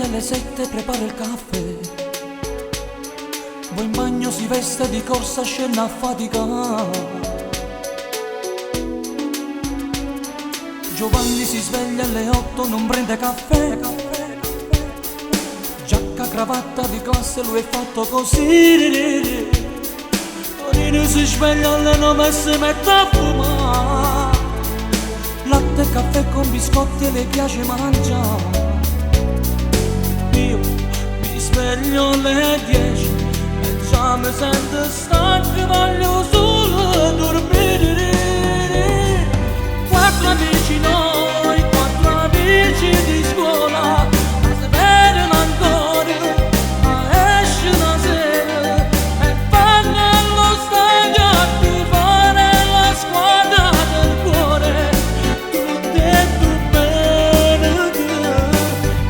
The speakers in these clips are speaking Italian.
alle 7 prepara il caffè, poi in bagno si veste di corsa, scende a faticare. Giovanni si sveglia alle 8, non prende caffè, giacca, cravatta di classe, lui è fatto così. Tonino si sveglia alle 9 e si mette a fumare, latte e caffè con biscotti e le piace mangiare. Io mi sveglio alle 10 e già mi sento stanco, voglio solo dormire. Quattro amici noi, quattro amici di scuola, ma si vedono ancora, ma esce la sera e vanno allo stadio a tifare la squadra del cuore. Tutto è tu bene.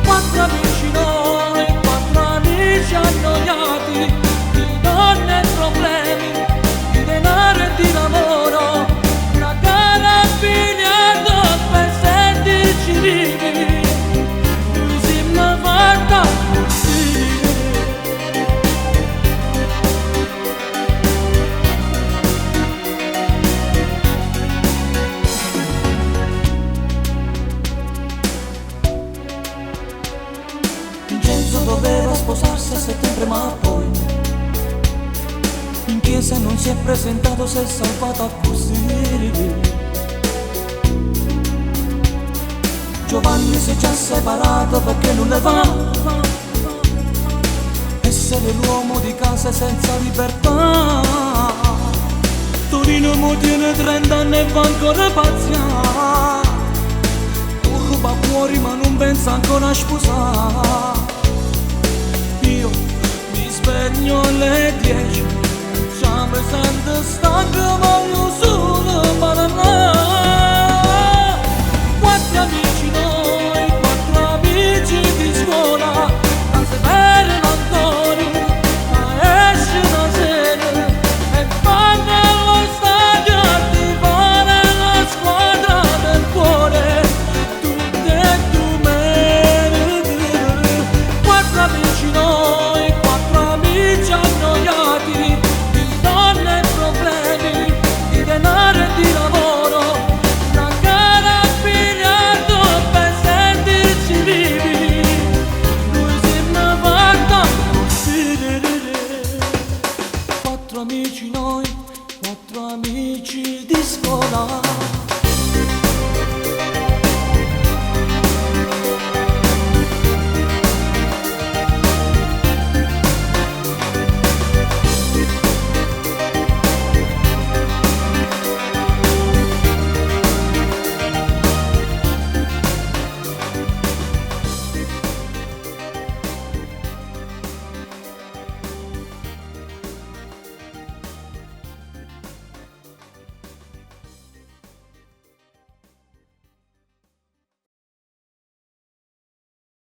Quattro amici noi, quattro amici annoiati, di donne e problemi, di denaro e di lavoro, una gara a biliardo per sentirci vivi. Noi siamo fatta così. Vincenzo doveva sposarsi a settembre, ma poi in chiesa non si è presentato, si è salvato così. Giovanni si è già separato perché non le va essere l'uomo di casa senza libertà. Torino mo tiene 30 anni e va ancora pazzia, ruba fuori ma non pensa ancora a sposare. Io mi sveglio alle 10, già mi sento stanco, voglio solo parlare. Quattro amici noi, quattro amici di scuola, ma si vedono ancora, ma esce la sera e vanno allo stadio a tifare la squadra del cuore. Tutte e tu me. Quattro amici noi, quattro amici annoiati, di donne e problemi, di denaro e di lavoro, una gara a biliardo per sentirci vivi. Noi siamo fatta così. Quattro amici noi, quattro amici di scuola.